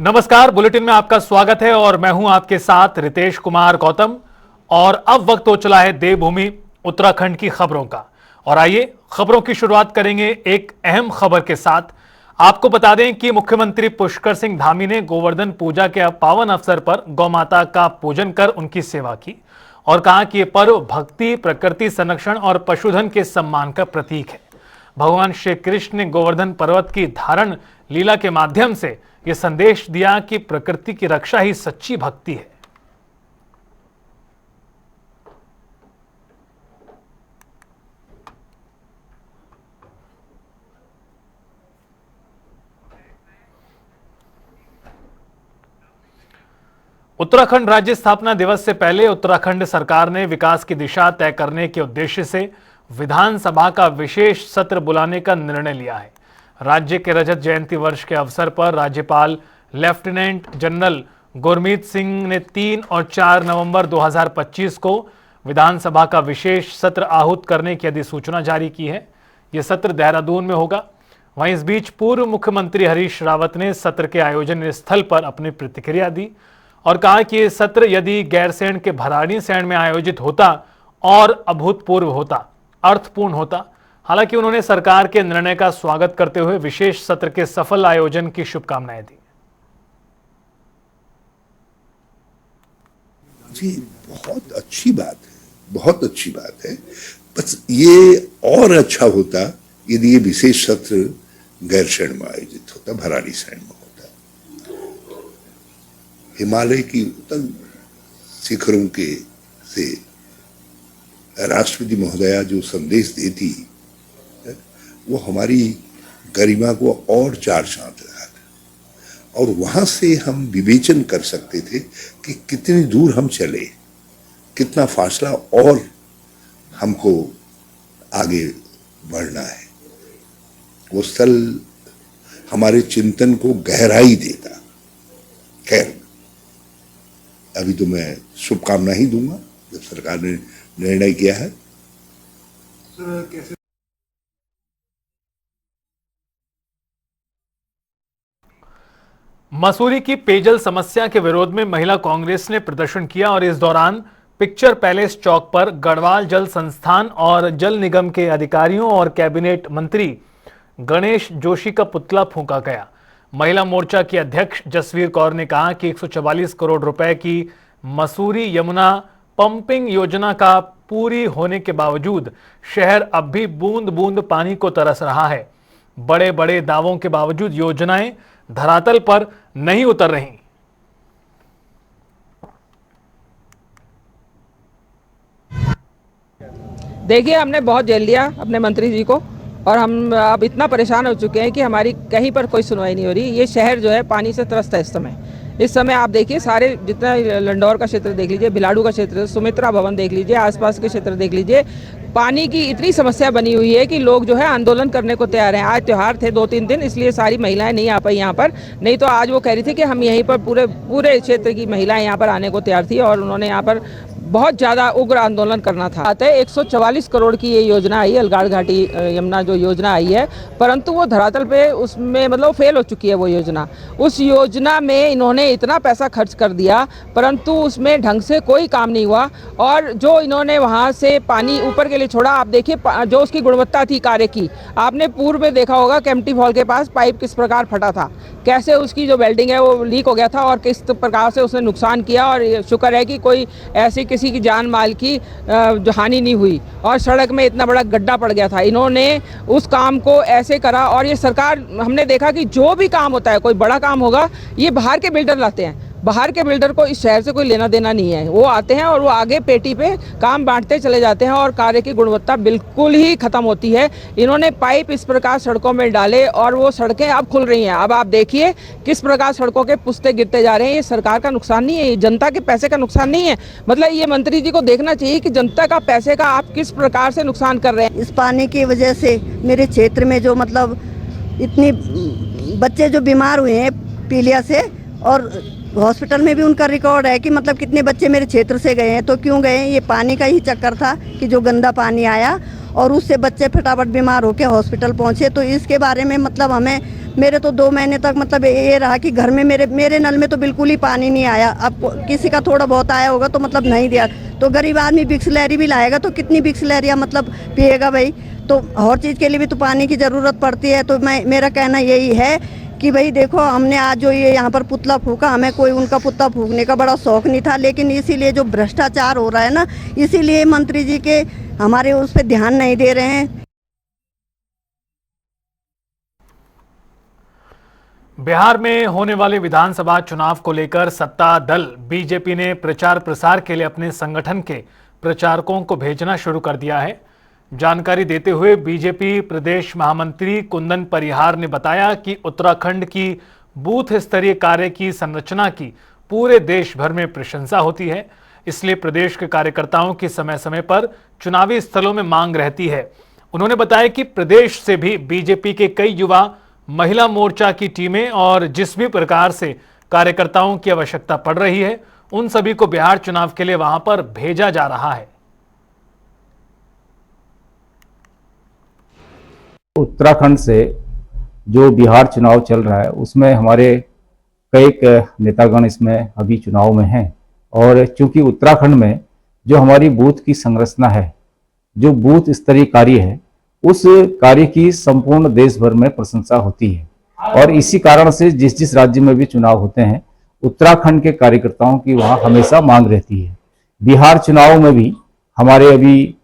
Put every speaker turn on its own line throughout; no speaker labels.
नमस्कार, बुलेटिन में आपका स्वागत है और मैं हूं आपके साथ रितेश कुमार गौतम। और अब वक्त हो चला है देवभूमि उत्तराखंड की खबरों का। और आइए खबरों की शुरुआत करेंगे एक अहम खबर के साथ। आपको बता दें कि मुख्यमंत्री पुष्कर सिंह धामी ने गोवर्धन पूजा के पावन अवसर पर गौ माता का पूजन कर उनकी सेवा की और कहा कि यह पर्व भक्ति, प्रकृति संरक्षण और पशुधन के सम्मान का प्रतीक है। भगवान श्री कृष्ण ने गोवर्धन पर्वत की धारण लीला के माध्यम से यह संदेश दिया कि प्रकृति की रक्षा ही सच्ची भक्ति है। उत्तराखंड राज्य स्थापना दिवस से पहले उत्तराखंड सरकार ने विकास की दिशा तय करने के उद्देश्य से विधानसभा का विशेष सत्र बुलाने का निर्णय लिया है। राज्य के रजत जयंती वर्ष के अवसर पर राज्यपाल लेफ्टिनेंट जनरल गुरमीत सिंह ने 3 और 4 नवंबर 2025 को विधानसभा का विशेष सत्र आहूत करने की अधिसूचना जारी की है। यह सत्र देहरादून में होगा। वहीं इस बीच पूर्व मुख्यमंत्री हरीश रावत ने सत्र के आयोजन स्थल पर अपनी प्रतिक्रिया दी और कहा कि यह सत्र यदि गैरसैंण के भराड़ीसैंण में आयोजित होता और अभूतपूर्व होता, अर्थपूर्ण होता। हालांकि उन्होंने सरकार के निर्णय का स्वागत करते हुए विशेष सत्र के सफल आयोजन की शुभकामनाएं दी।
जी, बहुत अच्छी बात है, बहुत अच्छी बात है। बस ये और अच्छा होता यदि ये विशेष सत्र गैरसैंण में आयोजित होता, भराड़ीसैंण में होता। हिमालय की उत्तम शिखरों के से राष्ट्रपति महोदया जो संदेश देती वो हमारी गरिमा को और चार चांद लगा था और वहां से हम विवेचन कर सकते थे कि कितनी दूर हम चले, कितना फासला और हमको आगे बढ़ना है। वो स्थल हमारे चिंतन को गहराई देता। खैर, अभी तो मैं शुभकामना ही दूंगा जब सरकार ने निर्णय किया है।
मसूरी की पेयजल समस्या के विरोध में महिला कांग्रेस ने प्रदर्शन किया और इस दौरान पिक्चर पैलेस चौक पर गढ़वाल जल संस्थान और जल निगम के अधिकारियों और कैबिनेट मंत्री गणेश जोशी का पुतला फूंका गया। महिला मोर्चा की अध्यक्ष जसवीर कौर ने कहा कि 144 करोड़ रुपए की मसूरी यमुना पंपिंग योजना का पूरी होने के बावजूद शहर अब भी बूंद बूंद पानी को तरस रहा है। बड़े बड़े दावों के बावजूद योजनाएं धरातल पर नहीं उतर रही।
देखिए, हमने बहुत झेल लिया अपने मंत्री जी को और हम अब इतना परेशान हो चुके हैं कि हमारी कहीं पर कोई सुनवाई नहीं हो रही। ये शहर जो है पानी से त्रस्त है इस समय आप देखिए, सारे जितना लंडौर का क्षेत्र देख लीजिए, भिलाड़ू का क्षेत्र, सुमित्रा भवन देख लीजिए, आसपास के क्षेत्र देख लीजिए, पानी की इतनी समस्या बनी हुई है कि लोग जो है आंदोलन करने को तैयार हैं। आज त्यौहार थे 2-3 दिन, इसलिए सारी महिलाएं नहीं आ पाई यहाँ पर। नहीं तो आज वो कह रही थी कि हम यहीं पर पूरे क्षेत्र की महिलाएं यहाँ पर आने को तैयार थी और उन्होंने यहाँ पर बहुत ज़्यादा उग्र आंदोलन करना था। 144 करोड़ की ये योजना आई, अलगाड़ घाटी यमुना जो योजना आई है, परंतु वो धरातल पे उसमें मतलब फेल हो चुकी है वो योजना। उस योजना में इन्होंने इतना पैसा खर्च कर दिया परंतु उसमें ढंग से कोई काम नहीं हुआ और जो इन्होंने वहाँ से पानी ऊपर के लिए छोड़ा, आप देखिए जो उसकी गुणवत्ता थी कार्य की, आपने पूर्व में देखा होगा केम्प्टी फॉल के पास पाइप किस प्रकार फटा था, कैसे उसकी जो वेल्डिंग है वो लीक हो गया था और किस प्रकार से उसने नुकसान किया। और शुक्र है कि कोई ऐसी किसी की जान माल की जो हानि नहीं हुई और सड़क में इतना बड़ा गड्ढा पड़ गया था। इन्होंने उस काम को ऐसे करा और ये सरकार, हमने देखा कि जो भी काम होता है, कोई बड़ा काम होगा, ये बाहर के बिल्डर लाते हैं। बाहर के बिल्डर को इस शहर से कोई लेना देना नहीं है। वो आते हैं और वो आगे पेटी पे काम बांटते चले जाते हैं और कार्य की गुणवत्ता बिल्कुल ही खत्म होती है। इन्होंने पाइप इस प्रकार सड़कों में डाले और वो सड़कें अब खुल रही हैं। अब आप देखिए किस प्रकार सड़कों के पुस्ते गिरते जा रहे हैं। ये सरकार का नुकसान नहीं है, ये जनता के पैसे का नुकसान नहीं है। मतलब ये मंत्री जी को देखना चाहिए कि जनता का पैसे का आप किस प्रकार से नुकसान कर रहे हैं।
इस पानी की वजह से मेरे क्षेत्र में जो मतलब इतनी बच्चे जो बीमार हुए हैं पीलिया से, और हॉस्पिटल में भी उनका रिकॉर्ड है कि मतलब कितने बच्चे मेरे क्षेत्र से गए हैं। तो क्यों गए? ये पानी का ही चक्कर था कि जो गंदा पानी आया और उससे बच्चे फटाफट बीमार होकर हॉस्पिटल पहुंचे। तो इसके बारे में मतलब हमें मेरे तो 2 महीने तक मतलब ये रहा कि घर में मेरे नल में तो बिल्कुल ही पानी नहीं आया। अब किसी का थोड़ा बहुत आया होगा तो मतलब नहीं दिया, तो गरीब आदमी बिस्लरी भी लाएगा तो कितनी बिस्लरियाँ मतलब पिएगा भाई। तो हर चीज़ के लिए भी तो पानी की ज़रूरत पड़ती है। तो मेरा कहना यही है कि भाई देखो, हमने आज जो ये यहाँ पर पुतला फूका, हमें कोई उनका पुतला फूकने का बड़ा शौक नहीं था, लेकिन इसीलिए जो भ्रष्टाचार हो रहा है ना, इसीलिए मंत्री जी के हमारे उस पर ध्यान नहीं दे रहे हैं।
बिहार में होने वाले विधानसभा चुनाव को लेकर सत्ता दल बीजेपी ने प्रचार प्रसार के लिए अपने संगठन के प्रचारकों को भेजना शुरू कर दिया है। जानकारी देते हुए बीजेपी प्रदेश महामंत्री कुंदन परिहार ने बताया कि उत्तराखंड की बूथ स्तरीय कार्य की संरचना की पूरे देश भर में प्रशंसा होती है, इसलिए प्रदेश के कार्यकर्ताओं की समय समय पर चुनावी स्थलों में मांग रहती है। उन्होंने बताया कि प्रदेश से भी बीजेपी के कई युवा महिला मोर्चा की टीमें और जिस भी प्रकार से कार्यकर्ताओं की आवश्यकता पड़ रही है, उन सभी को बिहार चुनाव के लिए वहां पर भेजा जा रहा है।
उत्तराखंड से जो बिहार चुनाव चल रहा है उसमें हमारे कई नेतागण इसमें अभी चुनाव में हैं, और चूंकि उत्तराखंड में जो हमारी बूथ की संरचना है, जो बूथ स्तरीय कार्य है, उस कार्य की संपूर्ण देश भर में प्रशंसा होती है। और इसी कारण से जिस जिस राज्य में भी चुनाव होते हैं, उत्तराखंड के कार्यकर्ताओं की वहां हमेशा मांग रहती है। बिहार चुनाव में भी हमारे अभी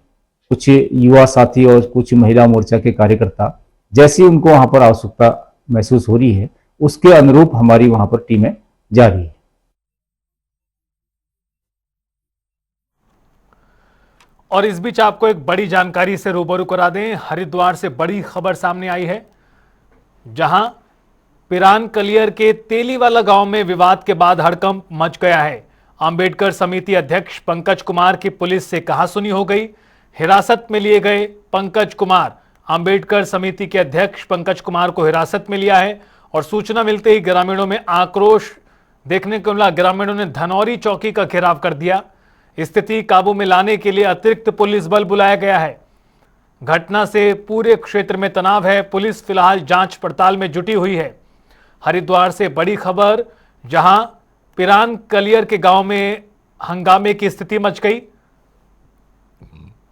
कुछ युवा साथी और कुछ महिला मोर्चा के कार्यकर्ता, जैसी उनको वहां पर आवश्यकता महसूस हो रही है, उसके अनुरूप हमारी वहां पर टीमें जा रही है।
और इस बीच आपको एक बड़ी जानकारी से रूबरू करा दें। हरिद्वार से बड़ी खबर सामने आई है, जहां पिरान कलियर के तेलीवाला गांव में विवाद के बाद हड़कंप मच गया है। अंबेडकर समिति अध्यक्ष पंकज कुमार की पुलिस से कहासुनी हो गई। हिरासत में लिए गए पंकज कुमार, अंबेडकर समिति के अध्यक्ष पंकज कुमार को हिरासत में लिया है और सूचना मिलते ही ग्रामीणों में आक्रोश देखने को मिला। ग्रामीणों ने धनौरी चौकी का घेराव कर दिया। स्थिति काबू में लाने के लिए अतिरिक्त पुलिस बल बुलाया गया है। घटना से पूरे क्षेत्र में तनाव है। पुलिस फिलहाल जांच पड़ताल में जुटी हुई है। हरिद्वार से बड़ी खबर, जहां पिरान कलियर के गांव में हंगामे की स्थिति मच गई।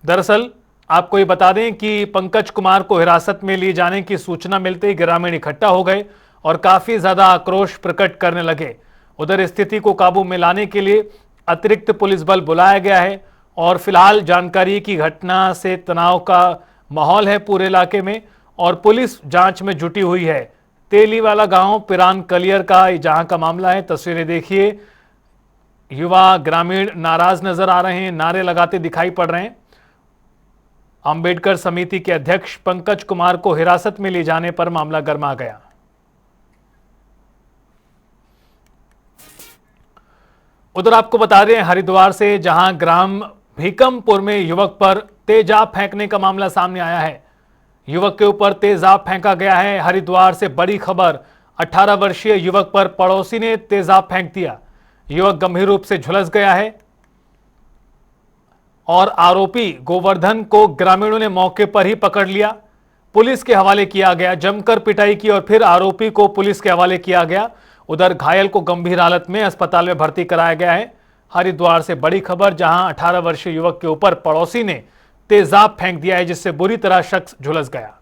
दरअसल आपको ये बता दें कि पंकज कुमार को हिरासत में लिए जाने की सूचना मिलते ही ग्रामीण इकट्ठा हो गए और काफी ज्यादा आक्रोश प्रकट करने लगे। उधर स्थिति को काबू में लाने के लिए अतिरिक्त पुलिस बल बुलाया गया है और फिलहाल जानकारी की घटना से तनाव का माहौल है पूरे इलाके में और पुलिस जांच में जुटी हुई है। तेलीवाला गांव पिरान कलियर का जहां का मामला है, तस्वीरें देखिए। युवा ग्रामीण नाराज नजर आ रहे हैं, नारे लगाते दिखाई पड़ रहे हैं। अंबेडकर समिति के अध्यक्ष पंकज कुमार को हिरासत में ले जाने पर मामला गर्मा गया। उधर आपको बता दें हरिद्वार से, जहां ग्राम भीकमपुर में युवक पर तेजाब फेंकने का मामला सामने आया है। युवक के ऊपर तेजाब फेंका गया है। हरिद्वार से बड़ी खबर, 18 वर्षीय युवक पर पड़ोसी ने तेजाब फेंक दिया। युवक गंभीर रूप से झुलस गया है और आरोपी गोवर्धन को ग्रामीणों ने मौके पर ही पकड़ लिया, पुलिस के हवाले किया गया। जमकर पिटाई की और फिर आरोपी को पुलिस के हवाले किया गया। उधर घायल को गंभीर हालत में अस्पताल में भर्ती कराया गया है। हरिद्वार से बड़ी खबर, जहां 18 वर्षीय युवक के ऊपर पड़ोसी ने तेजाब फेंक दिया है, जिससे बुरी तरह शख्स झुलस गया।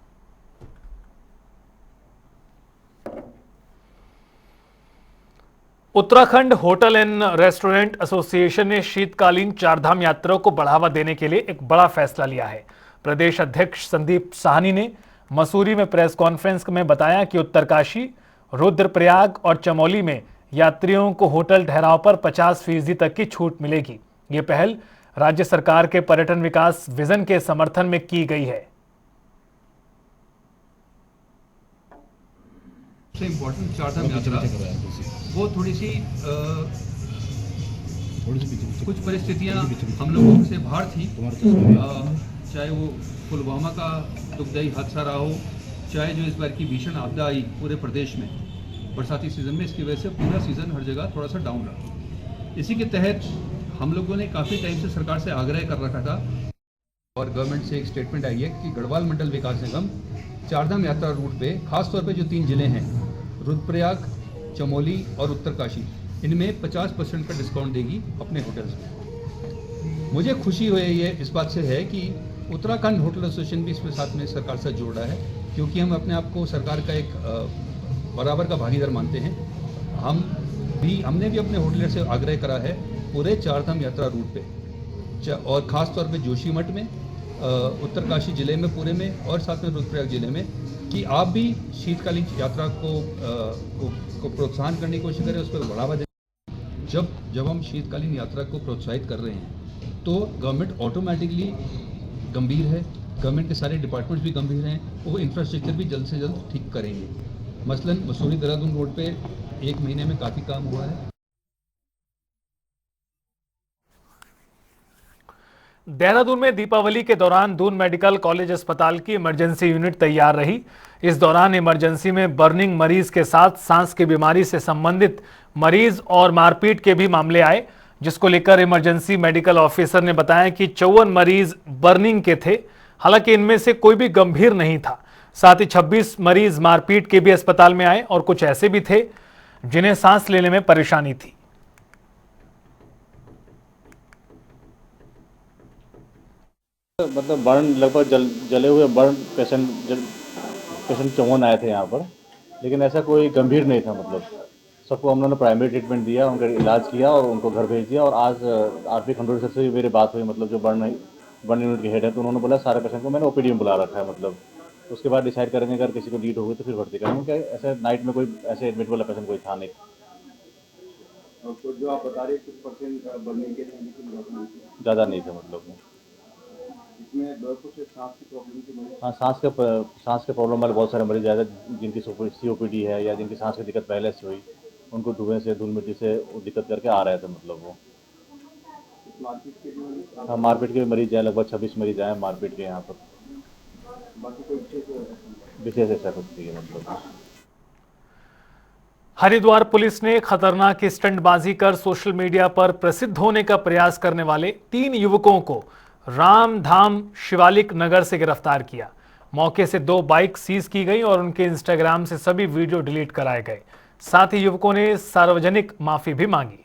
Uttarakhand hotel and restaurant association ने शीतकालीन चारधाम यात्रा को बढ़ावा देने के लिए एक बड़ा फैसला लिया है। प्रदेश अध्यक्ष संदीप साहनी ने मसूरी में प्रेस कॉन्फ्रेंस में बताया कि उत्तरकाशी, रुद्रप्रयाग और चमोली में यात्रियों को होटल ठहराव पर 50% तक की छूट मिलेगी। ये पहल राज्य सरकार के पर्यटन विकास विजन के समर्थन में की गई है।
सबसे इम्पोर्टेंट चारधाम यात्रा वो थोड़ी सी कुछ परिस्थितियां हम लोगों से बाहर थी, चाहे वो पुलवामा का दुखदायी हादसा रहा हो, चाहे जो इस बार की भीषण आपदा आई पूरे प्रदेश में बरसाती सीजन में, इसकी वजह से पूरा सीजन हर जगह थोड़ा सा डाउन रहा। इसी के तहत हम लोगों ने काफ़ी टाइम से सरकार से आग्रह कर रखा था और गवर्नमेंट से एक स्टेटमेंट आई है कि गढ़वाल मंडल विकास निगम चारधाम यात्रा रूट पे खासतौर पे जो 3 जिले हैं रुद्रप्रयाग, चमोली और उत्तरकाशी, इनमें 50% का डिस्काउंट देगी अपने होटल्स में। मुझे खुशी हुई ये इस बात से है कि उत्तराखंड होटल एसोसिएशन भी इसमें साथ में सरकार से जुड़ रहा है, क्योंकि हम अपने आप को सरकार का एक बराबर का भागीदार मानते हैं। हमने भी अपने होटलियर से आग्रह करा है पूरे चारधाम यात्रा रूट पे और ख़ास तौर पे जोशीमठ में, उत्तरकाशी जिले में पूरे में और साथ में रुद्रप्रयाग जिले में, कि आप भी शीतकालीन यात्रा को प्रोत्साहन करने की कोशिश करें, उस पर बढ़ावा दें। जब हम शीतकालीन यात्रा को प्रोत्साहित कर रहे हैं तो गवर्नमेंट ऑटोमेटिकली गंभीर है, गवर्नमेंट के सारे डिपार्टमेंट्स भी गंभीर हैं, वो इंफ्रास्ट्रक्चर भी जल्द से जल्द ठीक करेंगे। मसलन मसूरी देहरादून रोड पे 1 महीने में काफ़ी काम हुआ है।
देहरादून में दीपावली के दौरान दून मेडिकल कॉलेज अस्पताल की इमरजेंसी यूनिट तैयार रही। इस दौरान इमरजेंसी में बर्निंग मरीज के साथ सांस की बीमारी से संबंधित मरीज और मारपीट के भी मामले आए, जिसको लेकर इमरजेंसी मेडिकल ऑफिसर ने बताया कि 54 मरीज बर्निंग के थे। हालांकि इनमें से कोई भी गंभीर नहीं था। साथ ही 26 मरीज मारपीट के भी अस्पताल में आए और कुछ ऐसे भी थे जिन्हें सांस लेने में परेशानी थी।
मतलब बर्न लगभग जले हुए बर्न पेशेंट 54 आए थे यहाँ पर, लेकिन ऐसा कोई गंभीर नहीं था। मतलब सबको हम लोगों ने प्राइमरी ट्रीटमेंट दिया, उनका इलाज किया और उनको घर भेज दिया। और आज आरपी खंडूरी सर से भी मेरी बात हुई, मतलब जो बर्न यूनिट के हेड है, तो उन्होंने बोला सारे पेशेंट को मैंने ओपीडी में बुला रखा है। मतलब उसके बाद डिसाइड करेंगे अगर किसी को नीड होगी तो फिर भर्ती करेंगे। क्या ऐसे नाइट में कोई ऐसे एडमिट वाला पेशेंट कोई था नहीं।
जो आप बता रहे कुछ परसेंट बर्निंग के
ज़्यादा नहीं था। मतलब
इसमें कुछ सांस की प्रॉब्लम की,
हाँ, सांस के प्रॉब्लम वाले बहुत सारे मरीज आए थे, जिनकी COPD है या जिनकी सांस की दिक्कत पहले से हुई, उनको धुएं से धूल मिट्टी से दिक्कत करके आ रहे थे। मतलब वो
मारपीट के भी,
हाँ, मारपीट के भी मरीज आए, लगभग 26 मरीज आए मारपीट के यहाँ पर।
बाकी कोई
विशेष ऐसा कुछ नहीं है। मतलब
हरिद्वार पुलिस ने खतरनाक स्टंटबाजी कर सोशल मीडिया पर प्रसिद्ध होने का प्रयास करने वाले 3 युवकों को रामधाम शिवालिक नगर से गिरफ्तार किया। मौके से 2 बाइक सीज की गई और उनके इंस्टाग्राम से सभी वीडियो डिलीट कराए गए। साथ ही युवकों ने सार्वजनिक माफी भी मांगी।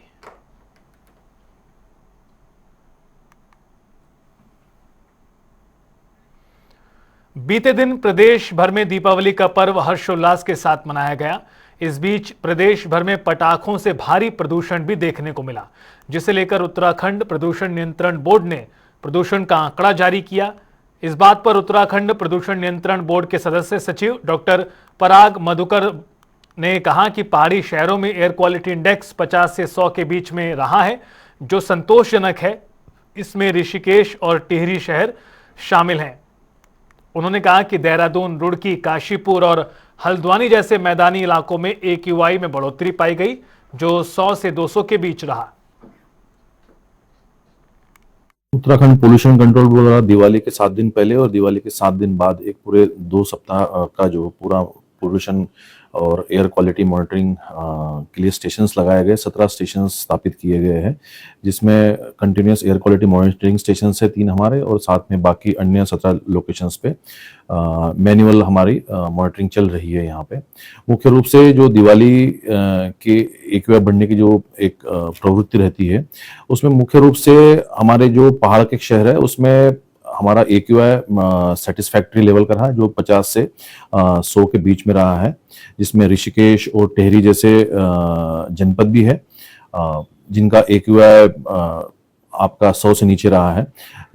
बीते दिन प्रदेश भर में दीपावली का पर्व हर्षोल्लास के साथ मनाया गया। इस बीच प्रदेश भर में पटाखों से भारी प्रदूषण भी देखने को मिला, जिसे लेकर उत्तराखंड प्रदूषण नियंत्रण बोर्ड ने प्रदूषण का आंकड़ा जारी किया। इस बात पर उत्तराखंड प्रदूषण नियंत्रण बोर्ड के सदस्य सचिव डॉक्टर पराग मधुकर ने कहा कि पहाड़ी शहरों में एयर क्वालिटी इंडेक्स 50 से 100 के बीच में रहा है, जो संतोषजनक है। इसमें ऋषिकेश और टिहरी शहर शामिल हैं। उन्होंने कहा कि देहरादून, रुड़की, काशीपुर और हल्द्वानी जैसे मैदानी इलाकों में AQI में बढ़ोतरी पाई गई, जो 100 से 200 के बीच रहा।
उत्तराखंड पोल्यूशन कंट्रोल बोर्ड द्वारा दिवाली के 7 दिन पहले और दिवाली के 7 दिन बाद एक पूरे 2 सप्ताह का जो पूरा पोल्यूशन और एयर क्वालिटी मॉनिटरिंग के लिए स्टेशंस लगाए गए। 17 स्टेशंस स्थापित किए गए हैं, जिसमें continuous air quality monitoring station है 3 हमारे, और साथ में बाकी अन्य 17 लोकेशंस पे मैनुअल हमारी मॉनिटरिंग चल रही है। यहाँ पे मुख्य रूप से जो दिवाली के AQI बढ़ने की जो एक प्रवृत्ति रहती है, उसमें मुख्य रूप से हमारे जो पहाड़ के शहर है उसमें हमारा AQI सेटिस्फैक्ट्री लेवल का रहा, जो 50 से 100 के बीच में रहा है, जिसमें ऋषिकेश और टिहरी जैसे जनपद भी है जिनका AQI आपका 100 से नीचे रहा है।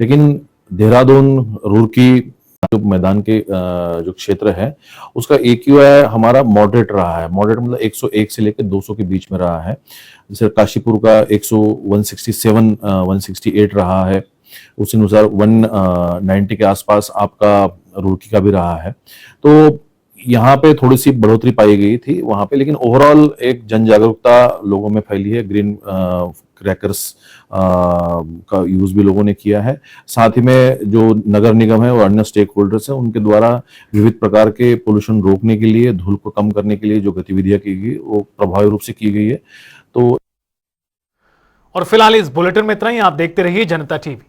लेकिन देहरादून, रुड़की जो मैदान के जो क्षेत्र है उसका AQI हमारा मॉडरेट रहा है। मॉडरेट मतलब 101 से लेकर 200 के बीच में रहा है। जैसे काशीपुर का 167, 168 रहा है, उसी अनुसार 190 के आसपास आपका रुड़की का भी रहा है। तो यहाँ पे थोड़ी सी बढ़ोतरी पाई गई थी वहाँ पे, लेकिन ओवरऑल एक जन जागरूकता लोगों में फैली है। ग्रीन क्रैकर्स का यूज भी लोगों ने किया है। साथ ही में जो नगर निगम है और अन्य स्टेक होल्डर्स हैं, उनके द्वारा विविध प्रकार के पोल्यूशन रोकने के लिए, धूल को कम करने के लिए जो गतिविधियां की गई वो प्रभावी रूप से की गई है। तो
और फिलहाल इस बुलेटिन में इतना ही। आप देखते रहिए जनता टीवी।